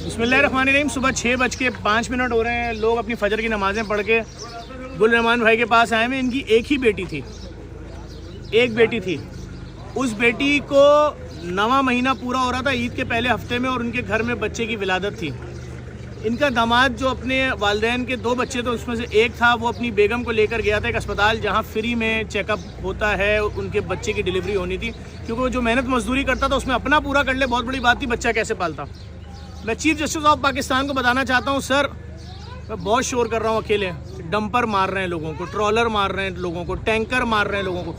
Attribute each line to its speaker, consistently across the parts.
Speaker 1: बिस्मिल्लाहिर्रहमानिर्रहीम। सुबह 6:05 हो रहे हैं। लोग अपनी फजर की नमाज़ें पढ़ के गुल रहमान भाई के पास आए हैं। इनकी एक ही बेटी थी, एक बेटी थी। उस बेटी को 9वां महीना पूरा हो रहा था ईद के पहले हफ्ते में, और उनके घर में बच्चे की विलादत थी। इनका दामाद जो अपने वालिदैन के 2 बच्चे थे उसमें से एक था, वो अपनी बेगम को लेकर गया था एक अस्पताल जहाँ फ्री में चेकअप होता है। उनके बच्चे की डिलीवरी होनी थी, क्योंकि वो जो मेहनत मजदूरी करता था उसमें अपना पूरा कर ले, बहुत बड़ी बात थी, बच्चा कैसे पालता। मैं चीफ जस्टिस ऑफ पाकिस्तान को बताना चाहता हूँ, सर मैं बहुत शोर कर रहा हूँ अकेले। डंपर मार रहे हैं लोगों को, ट्रॉलर मार रहे हैं लोगों को, टैंकर मार रहे हैं लोगों को।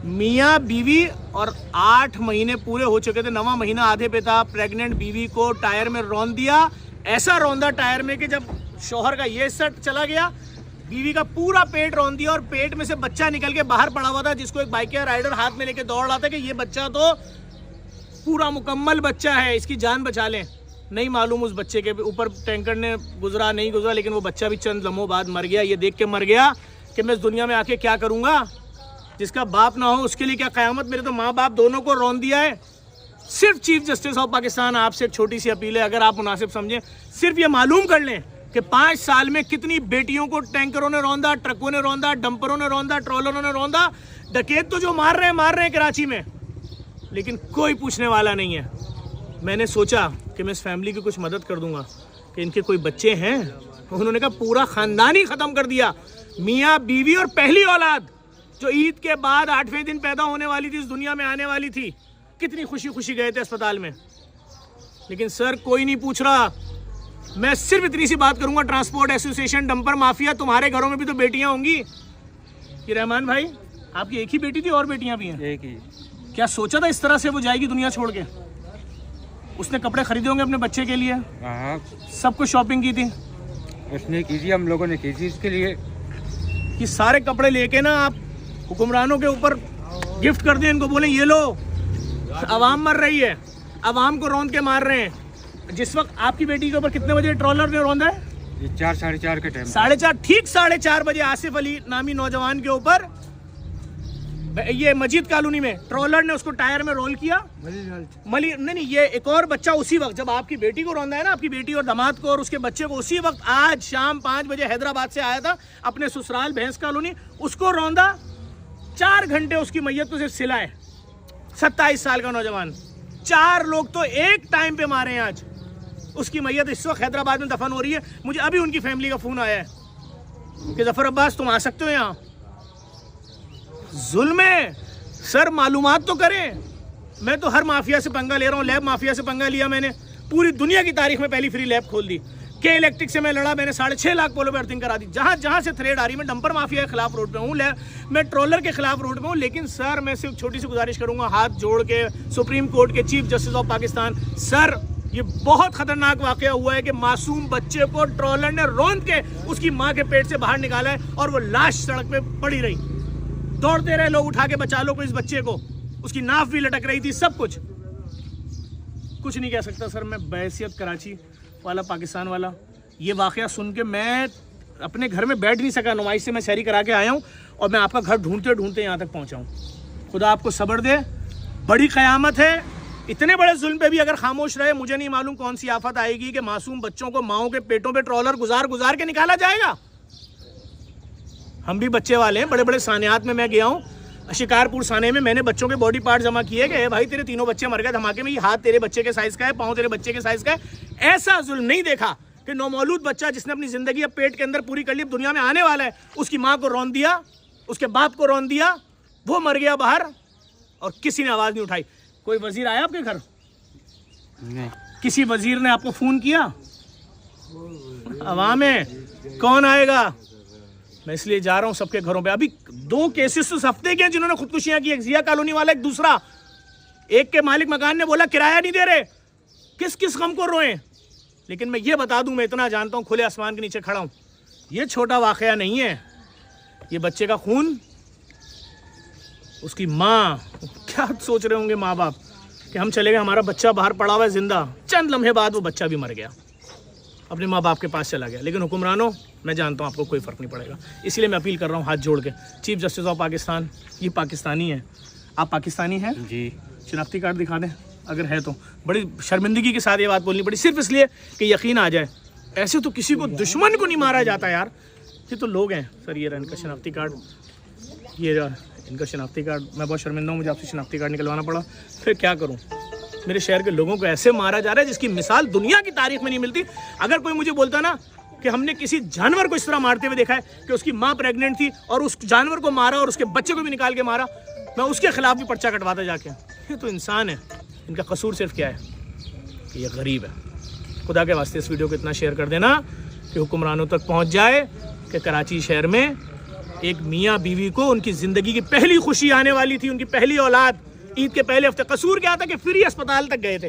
Speaker 1: मियाँ बीवी, और 8 महीने पूरे हो चुके थे, 9वां महीना आधे पे था। प्रेग्नेंट बीवी को टायर में रौंद दिया, ऐसा रौंदा टायर में कि जब शौहर का ये सेट चला गया, बीवी का पूरा पेट रौंद दिया, और पेट में से बच्चा निकल के बाहर पड़ा हुआ था, जिसको एक बाइक राइडर हाथ में लेके दौड़ रहा था कि ये बच्चा तो पूरा मुकम्मल बच्चा है, इसकी जान बचा लें। नहीं मालूम उस बच्चे के ऊपर टैंकर ने गुजरा नहीं गुजरा, लेकिन वो बच्चा भी चंद लम्हों बाद मर गया। ये देख के मर गया कि मैं इस दुनिया में आके क्या करूँगा। जिसका बाप ना हो उसके लिए क्या क़यामत। मेरे तो माँ बाप दोनों को रौंद दिया है। सिर्फ चीफ जस्टिस ऑफ पाकिस्तान आपसे एक छोटी सी अपील है, अगर आप मुनासिब समझें, सिर्फ ये मालूम कर लें कि 5 साल में कितनी बेटियों को टैंकरों ने रौंदा, ट्रकों ने रौंदा, डंपरों ने रौंदा, ट्रॉलरों ने रौंदा। डकैत तो जो मार रहे हैं कराची में, लेकिन कोई पूछने वाला नहीं है। मैंने सोचा कि मैं इस फैमिली की कुछ मदद कर दूंगा कि इनके कोई बच्चे हैं। उन्होंने कहा पूरा ख़ानदान ही ख़त्म कर दिया, मियाँ बीवी और पहली औलाद जो ईद के बाद 8वें दिन पैदा होने वाली थी, इस दुनिया में आने वाली थी। कितनी खुशी खुशी गए थे अस्पताल में, लेकिन सर कोई नहीं पूछ रहा। मैं सिर्फ इतनी सी बात करूंगा, ट्रांसपोर्ट एसोसिएशन, डंपर माफिया, तुम्हारे घरों में भी तो बेटियां होंगी। ये रहमान भाई आपकी एक ही बेटी थी और बेटियां भी हैं?
Speaker 2: एक ही।
Speaker 1: क्या सोचा था इस तरह से वो जाएगी दुनिया छोड़ के? उसने कपड़े खरीदे होंगे अपने बच्चे के लिए,
Speaker 2: हाँ
Speaker 1: सब कुछ शॉपिंग की थी
Speaker 2: उसने की थी, हम लोगों ने की थी इसके लिए।
Speaker 1: कि सारे कपड़े लेके ना आप हुक्मरानों के ऊपर गिफ्ट कर दें, इनको बोले ये लो, अवाम मर रही है, अवाम को रौंद के मार रहे हैं। जिस वक्त आपकी बेटी के ऊपर कितने बजे ट्रॉलर ने रौंदा है?
Speaker 2: ये 4 साढ़े 4 के टाइम,
Speaker 1: 4:30, ठीक 4:30 बजे आसिफ अली नामी नौजवान के ऊपर, ये मस्जिद कॉलोनी में, ट्रॉलर ने उसको टायर में रोल किया। नहीं, ये एक और बच्चा उसी वक्त जब आपकी बेटी को रौंदा है ना, आपकी बेटी और दामाद को और उसके बच्चे को, उसी वक्त आज शाम 5 बजे हैदराबाद से आया था अपने ससुराल भैंस कॉलोनी, उसको रौंदा। 4 घंटे उसकी मैयत को सिर्फ सिलाए। 27 साल का नौजवान, 4 लोग तो एक टाइम पे मारे हैं आज। उसकी मैयत इस वक्त हैदराबाद में दफन हो रही है। मुझे अभी उनकी फैमिली का फोन आया है कि जफर अब्बास तुम आ सकते हो यहाँ। जुल्म है सर, मालूमात तो करें। मैं तो हर माफिया से पंगा ले रहा हूँ। लैब माफिया से पंगा लिया मैंने, पूरी दुनिया की तारीख में पहली फ्री लैब खोल दी। के इलेक्ट्रिक से मैं लड़ा, मैंने 6.5 लाख पोलो पे अर्थिंग करा दी। जहाँ जहाँ से थ्रेड आ रही, मैं डंपर माफिया के खिलाफ रोड पे हूँ, मैं ट्रोलर के खिलाफ रोड पे हूँ। लेकिन सर मैं सिर्फ छोटी सी गुजारिश करूंगा, हाथ जोड़ के सुप्रीम कोर्ट के chief justice of Pakistan, sir ये बहुत खतरनाक वाकया हुआ है कि मासूम बच्चे को ट्रोलर ने रौंद के उसकी माँ के पेट से बाहर निकाला है, और वो लाश सड़क पे पड़ी रही। दौड़ते रहे लोग, उठा के बचा लो को इस बच्चे को, उसकी नाफ भी लटक रही थी, सब कुछ नहीं कह सकता सर मैं बहैसियत कराची वाला, पाकिस्तान वाला। ये वाकया सुन के मैं अपने घर में बैठ नहीं सका। नुमाइश से मैं शहरी करा के आया हूँ, और मैं आपका घर ढूंढते ढूंढते यहाँ तक पहुँचा हूँ। खुदा आपको सब्र दे, बड़ी क़यामत है। इतने बड़े जुल्म पे भी अगर खामोश रहे, मुझे नहीं मालूम कौन सी आफत आएगी कि मासूम बच्चों को माओं के पेटों पे ट्रॉलर गुजार के निकाला जाएगा। हम भी बच्चे वाले हैं, बड़े बड़े सानियात में मैं गया हूँ। शिकारपुर साने में मैंने बच्चों के बॉडी पार्ट जमा किए गए, भाई तेरे 3 बच्चे मर गए धमाके में, ये हाथ तेरे बच्चे के साइज़ का है, पाँव तेरे बच्चे के साइज़ का है। ऐसा जुल्म नहीं देखा कि नौमौलूद बच्चा जिसने अपनी ज़िंदगी अब पेट के अंदर पूरी कर ली, दुनिया में आने वाला है, उसकी माँ को रौंद दिया, उसके बाप को रौंद दिया, वो मर गया बाहर, और किसी ने आवाज़ नहीं उठाई। कोई वजीर आया आपके घर?
Speaker 2: नहीं।
Speaker 1: किसी वजीर ने आपको फ़ोन किया? अवाम है, कौन आएगा? मैं इसलिए जा रहा हूँ सबके घरों पे। अभी 2 केसेस उस हफ्ते के हैं जिन्होंने खुदकुशियां की। एक जिया कॉलोनी वाला, एक दूसरा। एक के मालिक मकान ने बोला किराया नहीं दे रहे, किस किस गम को रोएं। लेकिन मैं ये बता दूं, मैं इतना जानता हूँ, खुले आसमान के नीचे खड़ा हूँ, ये छोटा वाकया नहीं है। ये बच्चे का खून, उसकी माँ, क्या सोच रहे होंगे माँ बाप कि हम चले गए, हमारा बच्चा बाहर पड़ा हुआ है जिंदा, चंद लम्हे बाद वो बच्चा भी मर गया, अपने माँ बाप के पास चला गया। लेकिन हुक्मरानों, मैं जानता हूँ आपको कोई फ़र्क नहीं पड़ेगा। इसलिए मैं अपील कर रहा हूँ हाथ जोड़ के, चीफ जस्टिस ऑफ पाकिस्तान, ये पाकिस्तानी है, आप पाकिस्तानी हैं
Speaker 2: जी,
Speaker 1: शनाख्ती कार्ड दिखा दें। अगर है तो बड़ी शर्मिंदगी के साथ ये बात बोलनी पड़ी, सिर्फ इसलिए कि यकीन आ जाए। ऐसे तो किसी को दुश्मन को नहीं मारा जाता यार। ये तो लोग हैं सर। ये रहा इनका शनाख्ती कार्ड, ये रहा इनका शनाख्ती कार्ड। मैं बहुत शर्मिंदा हूँ, मुझे आपसे शनाख्ती कार्ड निकलवाना पड़ा, फिर क्या करूँ। मेरे शहर के लोगों को ऐसे मारा जा रहा है जिसकी मिसाल दुनिया की तारीख में नहीं मिलती। अगर कोई मुझे बोलता ना कि हमने किसी जानवर को इस तरह मारते हुए देखा है कि उसकी माँ प्रेग्नेंट थी और उस जानवर को मारा और उसके बच्चे को भी निकाल के मारा, मैं उसके खिलाफ भी पर्चा कटवाता जाके। ये तो इंसान है, इनका कसूर सिर्फ क्या है कि ये गरीब है। खुदा के वास्ते इस वीडियो को इतना शेयर कर देना कि हुक्मरानों तक पहुंच जाए कि कराची शहर में एक मियाँ बीवी को उनकी ज़िंदगी की पहली खुशी आने वाली थी, उनकी पहली औलाद, ईद के पहले हफ्ते। कसूर क्या था कि फ्री अस्पताल तक गए थे,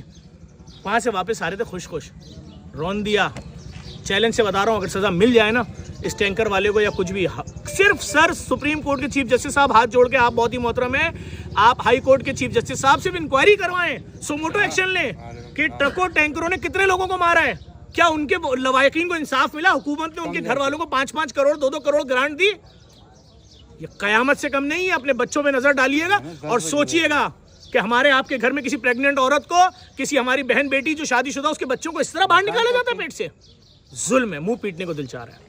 Speaker 1: वहाँ से वापस आ रहे थे खुश खुश, रोन दिया। चैलेंज से बता रहा हूँ, अगर सज़ा मिल जाए ना इस टैंकर वाले को या कुछ भी, सिर्फ सर सुप्रीम कोर्ट के चीफ जस्टिस साहब हाथ जोड़ के, आप बहुत ही मोहतरम हैं, आप हाई कोर्ट के चीफ जस्टिस साहब से भी इंक्वायरी करवाएं, सुमोटो एक्शन लें कि ट्रकों टैंकरों ने कितने लोगों को मारा है, क्या उनके लवायकीन को इंसाफ मिला, हुकूमत ने उनके घर वालों को 5-5 करोड़ 2-2 करोड़ ग्रांट दी। ये कयामत से कम नहीं है। अपने बच्चों पे नजर डालिएगा और सोचिएगा कि हमारे आपके घर में किसी प्रेग्नेंट औरत को, किसी हमारी बहन बेटी जो शादीशुदा, उसके बच्चों को इस तरह बाहर निकाला जाता है पेट से। जुल्म है, मुंह पीटने को दिल चाह रहा है।